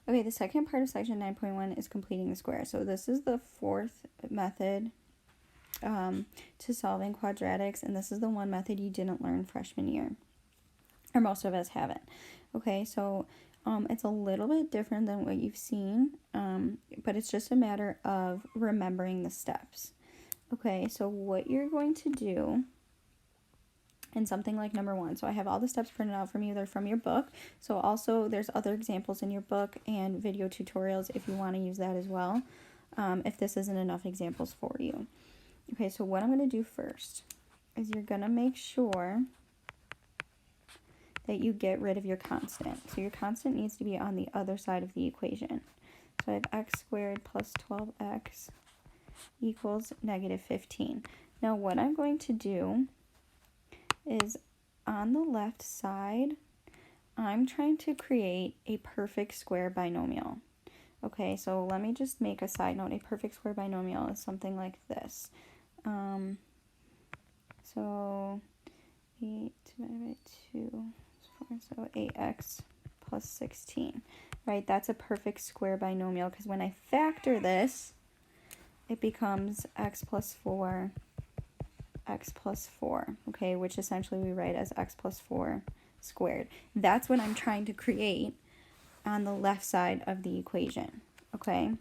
Okay, the second part of section 9.1 is completing the square. So this is the fourth method to solving quadratics, and this is the one method you didn't learn freshman year, or most of us haven't. Okay, so it's a little bit different than what you've seen, but it's just a matter of remembering the steps. Okay, so what you're going to do in something like number 1, so I have all the steps printed out from you, they're from your book. So also there's other examples in your book and video tutorials if you want to use that as well, if this isn't enough examples for you. Okay, so what I'm going to do first is you're going to make sure that you get rid of your constant. So your constant needs to be on the other side of the equation. So I have x squared plus 12x equals negative 15. Now what I'm going to do is on the left side, I'm trying to create a perfect square binomial. Okay, so let me just make a side note. A perfect square binomial is something like this. So 8 divided by 2 is 4, so 8x plus 16, right? That's a perfect square binomial because when I factor this, it becomes x plus 4, x plus 4, okay, which essentially we write as x plus 4 squared. That's what I'm trying to create on the left side of the equation, okay?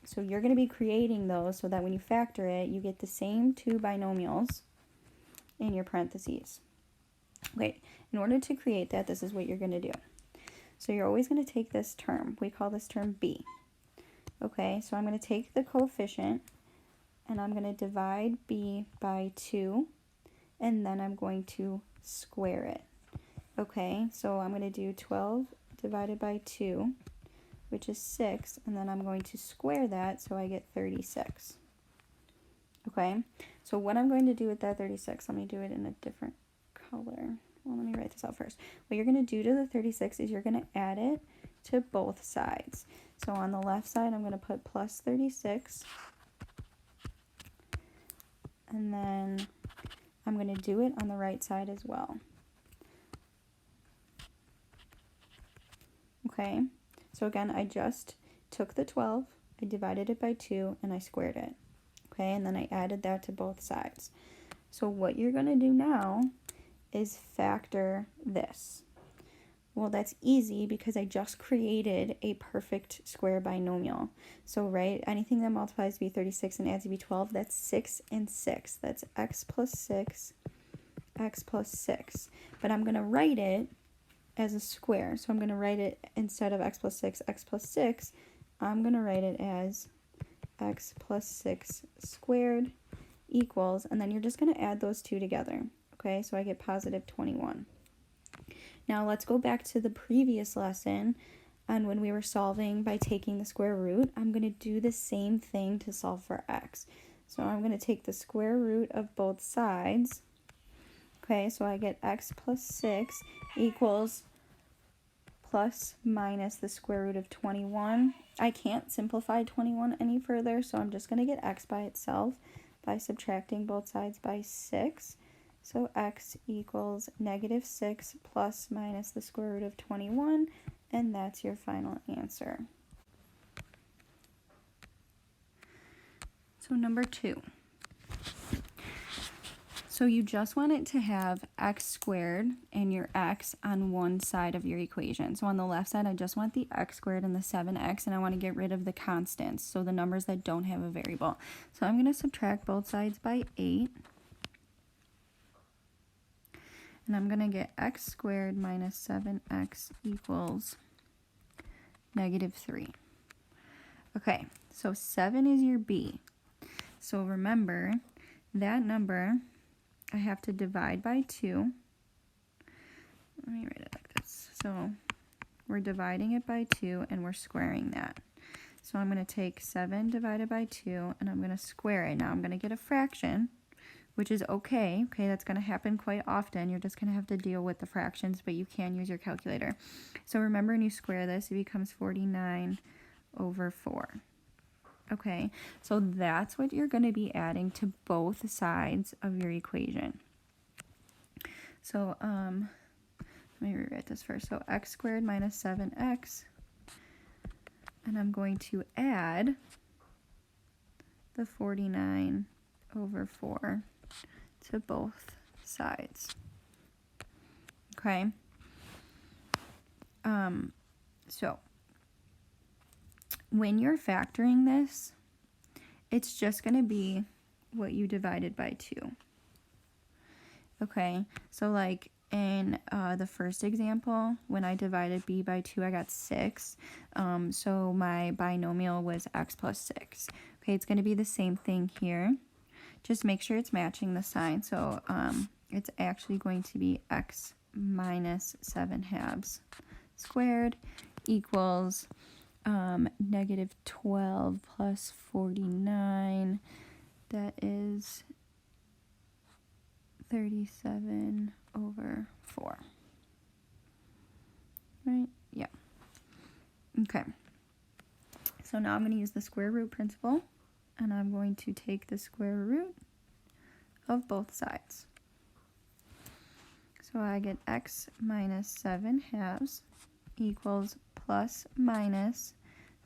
So you're going to be creating those so that when you factor it, you get the same two binomials in your parentheses. Okay, in order to create that, this is what you're going to do. So you're always going to take this term. We call this term b. Okay, so I'm going to take the coefficient and I'm going to divide b by 2, and then I'm going to square it. Okay, so I'm going to do 12 divided by 2, which is 6, and then I'm going to square that so I get 36. Okay, so what I'm going to do with that 36, let me do it in a different color. Well, let me write this out first. What you're going to do to the 36 is you're going to add it to both sides. So on the left side, I'm going to put plus 36. And then I'm going to do it on the right side as well. Okay, so again, I just took the 12, I divided it by 2, and I squared it. Okay, and then I added that to both sides. So what you're going to do now is factor this. Well, that's easy because I just created a perfect square binomial. So, right, anything that multiplies to be 36 and adds to be 12, that's 6 and 6. That's x plus 6, x plus 6. But I'm going to write it as a square. So I'm going to write it, instead of x plus 6, I'm going to write it as x plus 6 squared equals, and then you're just going to add those two together. Okay, so I get positive 21. Now let's go back to the previous lesson and when we were solving by taking the square root. I'm going to do the same thing to solve for x. So I'm going to take the square root of both sides. Okay, so I get x plus 6 equals plus minus the square root of 21. I can't simplify 21 any further, so I'm just going to get x by itself by subtracting both sides by 6. So x equals negative 6 plus minus the square root of 21, and that's your final answer. So number 2. So you just want it to have x squared and your x on one side of your equation. So on the left side, I just want the x squared and the 7x, and I want to get rid of the constants, so the numbers that don't have a variable. So I'm going to subtract both sides by 8. And I'm going to get x squared minus 7x equals negative 3. Okay, so 7 is your b. So remember, that number I have to divide by 2. Let me write it like this. So we're dividing it by 2 and we're squaring that. So I'm going to take 7 divided by 2 and I'm going to square it. Now I'm going to get a fraction, which is okay. Okay, that's going to happen quite often. You're just going to have to deal with the fractions, but you can use your calculator. So remember, when you square this, it becomes 49 over 4. Okay, so that's what you're going to be adding to both sides of your equation. So let me rewrite this first. So x squared minus 7x and I'm going to add the 49 over 4 to both sides. Okay. So when you're factoring this, it's just going to be what you divided by 2. Okay, so like in the first example, when I divided b by 2, I got 6. So my binomial was x plus 6. Okay, it's going to be the same thing here. Just make sure it's matching the sign. So it's actually going to be x minus 7/2 squared equals negative 12 plus 49. That is 37 over 4. Right? Yeah. Okay. So now I'm going to use the square root principle, and I'm going to take the square root of both sides. So I get x minus 7/2 equals plus minus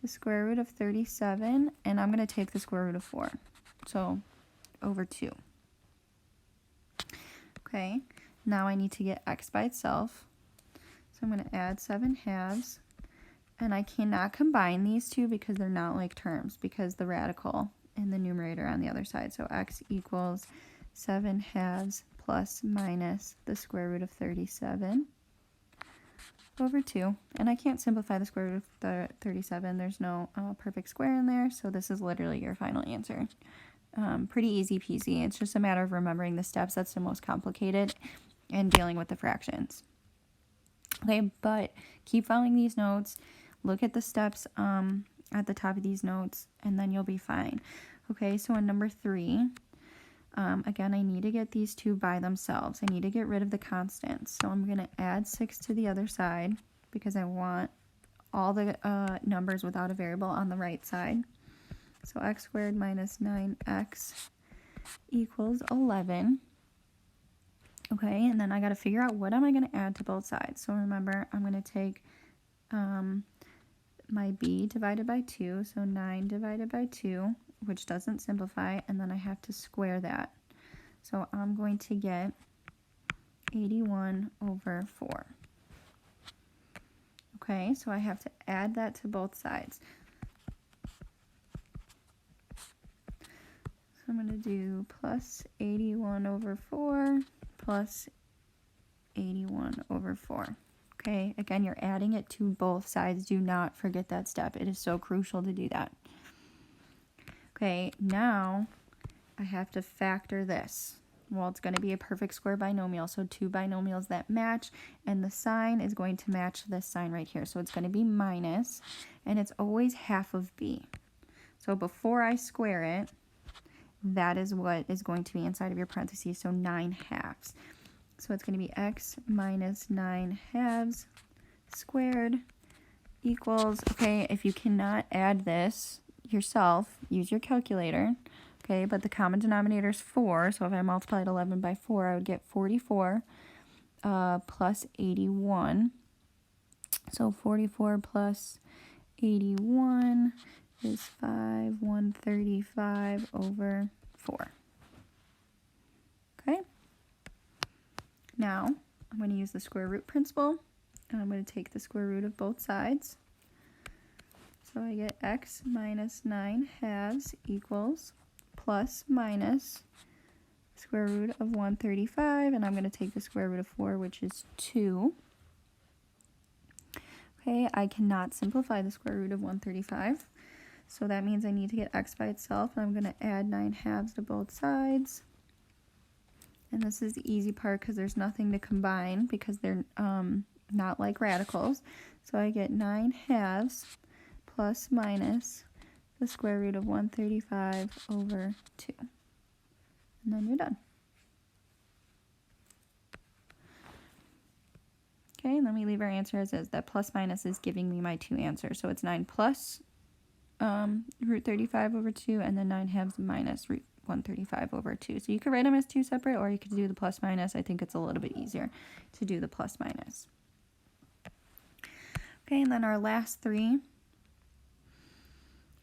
the square root of 37, and I'm going to take the square root of 4. So over 2. Okay, now I need to get x by itself. So I'm going to add 7/2, and I cannot combine these two because they're not like terms, because the radical and the numerator on the other side. So x equals 7/2 plus minus the square root of 37 over 2. And I can't simplify the square root of the 37. There's no perfect square in there, so this is literally your final answer. Pretty easy peasy. It's just a matter of remembering the steps. That's the most complicated, and dealing with the fractions. Okay, but keep following these notes. Look at the steps at the top of these notes, and then you'll be fine. Okay, so in number 3, again, I need to get these two by themselves. I need to get rid of the constants. So I'm going to add 6 to the other side because I want all the numbers without a variable on the right side. So x squared minus 9x equals 11. Okay, and then I got to figure out what am I going to add to both sides. So remember, I'm going to take my b divided by 2, so 9 divided by 2, which doesn't simplify, and then I have to square that. So I'm going to get 81 over 4. Okay, so I have to add that to both sides. So I'm going to do plus 81 over 4 plus 81 over 4. Okay, again, you're adding it to both sides. Do not forget that step. It is so crucial to do that. Okay, now I have to factor this. Well, it's going to be a perfect square binomial, so 2 binomials that match, and the sign is going to match this sign right here. So it's going to be minus, and it's always half of b. So before I square it, that is what is going to be inside of your parentheses, so 9/2. So it's going to be x minus 9/2 squared equals, okay, if you cannot add this yourself, use your calculator, okay, but the common denominator is 4, so if I multiplied 11 by 4, I would get 44 plus 81. So 44 plus 81 is 135 over 4. Okay? Now, I'm going to use the square root principle, and I'm going to take the square root of both sides. So I get x minus 9/2 equals plus minus square root of 135, and I'm going to take the square root of 4, which is 2. Okay, I cannot simplify the square root of 135, so that means I need to get x by itself, and I'm going to add 9/2 to both sides. And this is the easy part because there's nothing to combine because they're not like radicals. So I get 9/2 plus minus the square root of 135 over 2. And then you're done. Okay, and then we leave our answer as is. That plus minus is giving me my 2 answers. So it's 9 plus root 35 over 2, and then 9/2 minus root 135 over 2. So you could write them as 2 separate, or you could do the plus minus. I think it's a little bit easier to do the plus minus. Okay, and then our last 3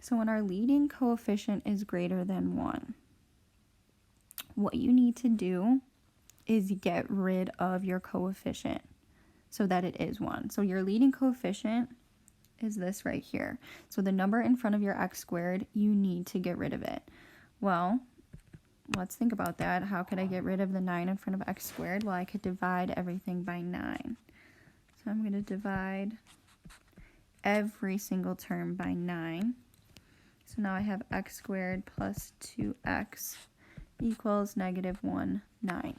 So when our leading coefficient is greater than 1, what you need to do is get rid of your coefficient so that it is 1. So your leading coefficient is this right here. So the number in front of your x squared, you need to get rid of it. Well, let's think about that. How could I get rid of the 9 in front of x squared? Well, I could divide everything by 9. So I'm going to divide every single term by 9. So now I have x squared plus 2x equals -1/9.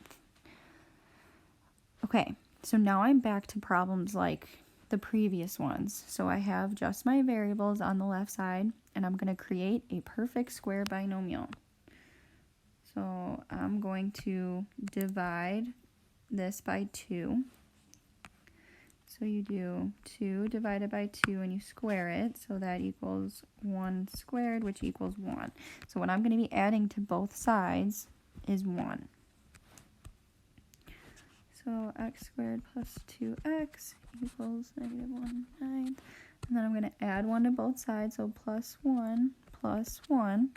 Okay, so now I'm back to problems like the previous ones. So I have just my variables on the left side, and I'm going to create a perfect square binomial. So I'm going to divide this by 2. So you do 2 divided by 2 and you square it, so that equals 1 squared, which equals 1. So what I'm going to be adding to both sides is 1. So x squared plus 2x equals -1/9. And then I'm going to add 1 to both sides, so plus 1 plus 1.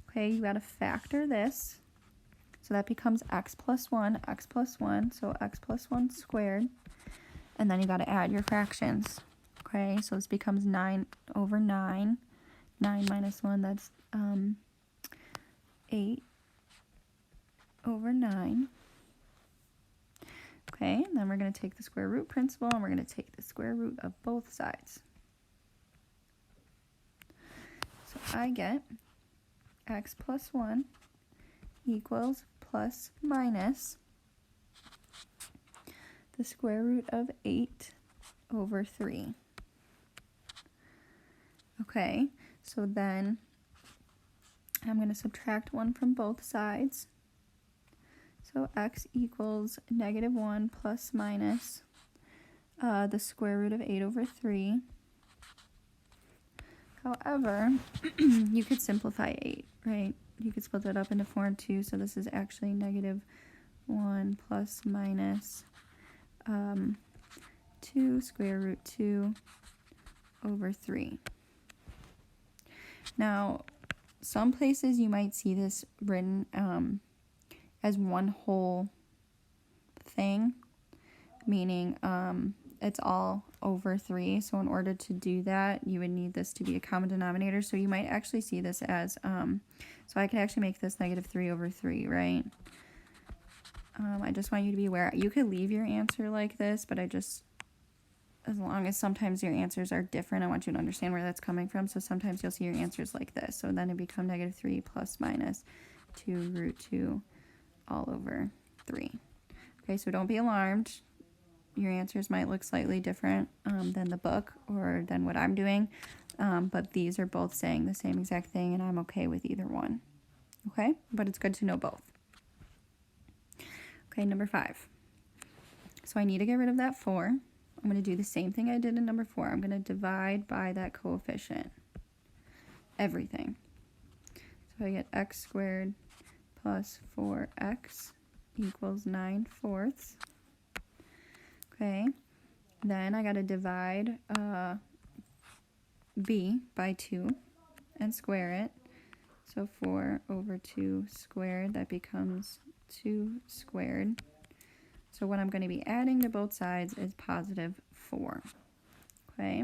Okay, you got to factor this. So that becomes x plus 1, so x plus 1 squared. And then you got to add your fractions. Okay, so this becomes 9 over 9. 9 minus 1, that's 8 over 9. Okay, and then we're going to take the square root principle, and we're going to take the square root of both sides. So I get x plus 1 equals plus minus the square root of 8 over 3. Okay, so then I'm going to subtract 1 from both sides. So x equals -1 plus minus the square root of 8 over 3. However, you could simplify 8, right? You could split that up into 4 and 2, so this is actually -1 plus minus 2 square root 2 over 3. Now, some places you might see this written as one whole thing, meaning it's all over 3. So in order to do that, you would need this to be a common denominator. So you might actually see this as, so I could actually make this -3 over 3, right? I just want you to be aware. You could leave your answer like this, but as long as sometimes your answers are different, I want you to understand where that's coming from. So sometimes you'll see your answers like this. So then it become -3 plus minus 2 root 2 all over 3. Okay, so don't be alarmed. Your answers might look slightly different than the book or than what I'm doing, but these are both saying the same exact thing, and I'm okay with either one. Okay, but it's good to know both. Okay, number 5. So I need to get rid of that 4. I'm going to do the same thing I did in number 4. I'm going to divide by that coefficient. Everything. So I get x squared plus 4x equals 9/4. Okay, then I got to divide b by 2 and square it. So 4 over 2 squared, that becomes 2 squared. So what I'm going to be adding to both sides is +4. Okay,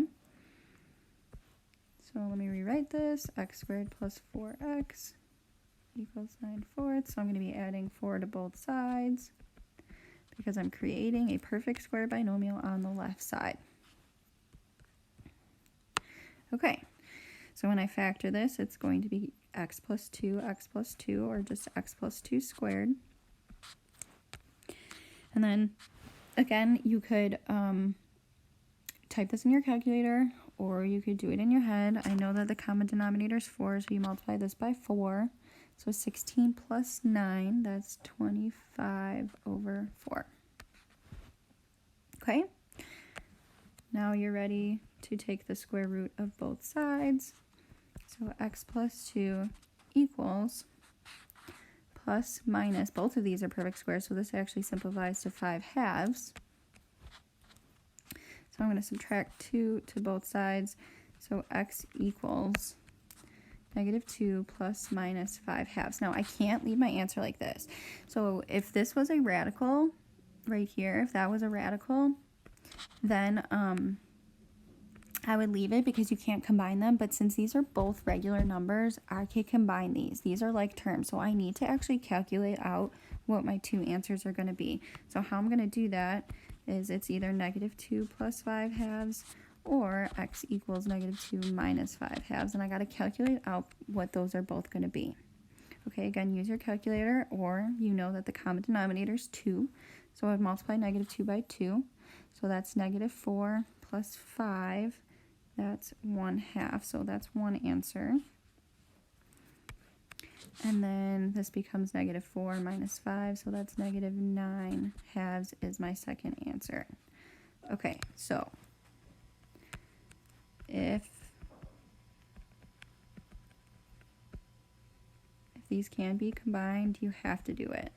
so let me rewrite this. X squared plus 4x equals 9/4. So I'm going to be adding 4 to both sides because I'm creating a perfect square binomial on the left side. Okay, so when I factor this, it's going to be x plus 2, or just x plus 2 squared. And then, again, you could type this in your calculator, or you could do it in your head. I know that the common denominator is 4, so you multiply this by 4. So 16 plus 9, that's 25 over 4. Okay? Now you're ready to take the square root of both sides. So x plus 2 equals plus minus, both of these are perfect squares, so this actually simplifies to 5/2. So I'm going to subtract 2 to both sides. So x equals -2 plus minus 5/2. Now I can't leave my answer like this. So if this was a radical right here, if that was a radical, then I would leave it because you can't combine them. But since these are both regular numbers, I can combine these. These are like terms. So I need to actually calculate out what my two answers are going to be. So how I'm going to do that is it's either -2 plus 5/2 or x equals -2 minus 5/2. And I got to calculate out what those are both going to be. Okay, again, use your calculator, or you know that the common denominator is 2. So I'd multiply -2 by 2. So that's -4 plus 5. That's 1/2. So that's one answer. And then this becomes -4 minus 5. So that's -9/2 is my second answer. Okay, so if these can be combined, you have to do it.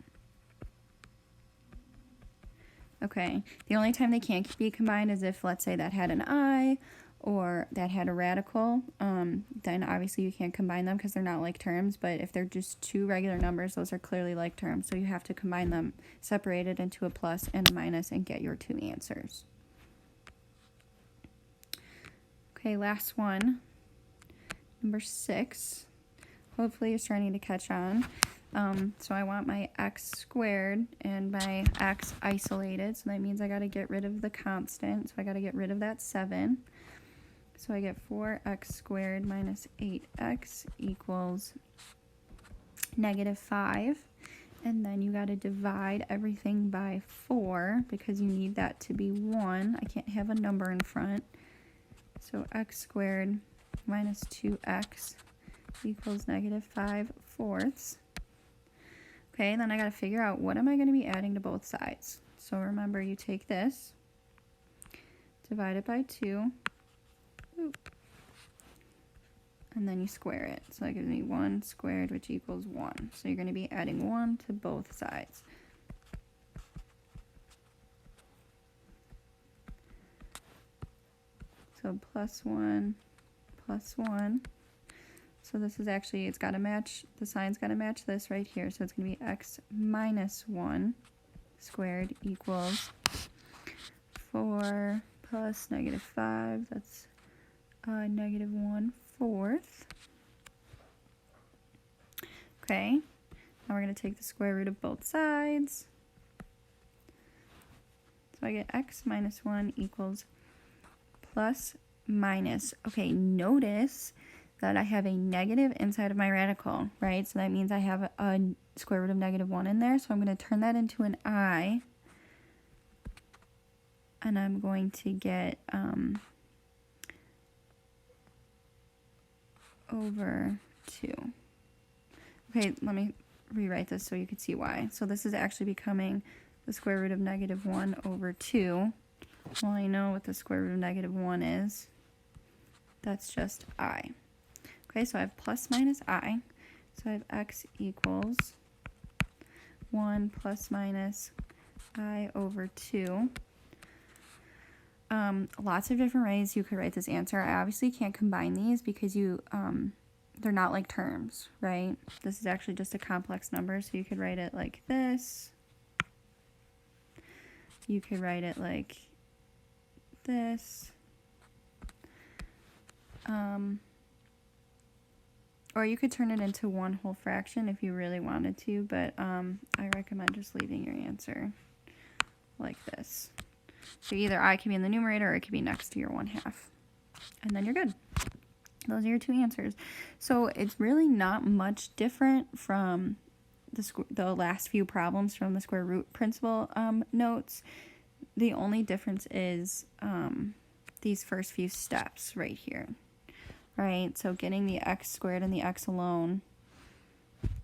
Okay, the only time they can't be combined is if, let's say, that had an I or that had a radical. Then obviously you can't combine them because they're not like terms. But if they're just two regular numbers, those are clearly like terms. So you have to combine them, separate it into a plus and a minus, and get your two answers. Okay, last one, number 6. Hopefully you're starting to catch on. So I want my x squared and my x isolated. So that means I got to get rid of the constant. So I got to get rid of that 7. So I get 4x squared minus 8x equals -5. And then you got to divide everything by 4 because you need that to be 1. I can't have a number in front. So x squared minus 2x equals -5/4. Okay, then I got to figure out what am I going to be adding to both sides. So remember, you take this, divide it by 2, and then you square it. So that gives me 1 squared, which equals 1. So you're going to be adding 1 to both sides. So +1, +1. So this is actually, it's got to match, the sign's got to match this right here. So it's going to be x minus 1 squared equals 4 plus -5. That's -1/4. Okay, now we're going to take the square root of both sides. So I get x minus 1 equals plus minus. Okay, notice that I have a negative inside of my radical, right? So that means I have a square root of -1 in there. So I'm going to turn that into an I. And I'm going to get over 2. Okay, let me rewrite this so you can see why. So this is actually becoming the square root of -1 over 2. Well, I know what the square root of -1 is. That's just I. Okay, so I have plus minus I. So I have x equals 1 plus minus I over 2. Lots of different ways you could write this answer. I obviously can't combine these because they're not like terms, right? This is actually just a complex number, so you could write it like this. You could write it like this. Or you could turn it into one whole fraction if you really wanted to, but I recommend just leaving your answer like this. So either I could be in the numerator or it could be next to your 1/2. And then you're good. Those are your two answers. So it's really not much different from the last few problems from the square root principle notes. The only difference is these first few steps right here. Right, so getting the x squared and the x alone,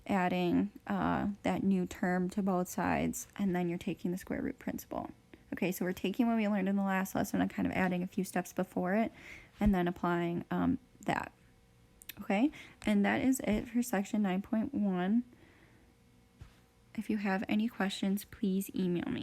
adding that new term to both sides, and then you're taking the square root principle. Okay, so we're taking what we learned in the last lesson and kind of adding a few steps before it, and then applying that. Okay, and that is it for section 9.1. If you have any questions, please email me.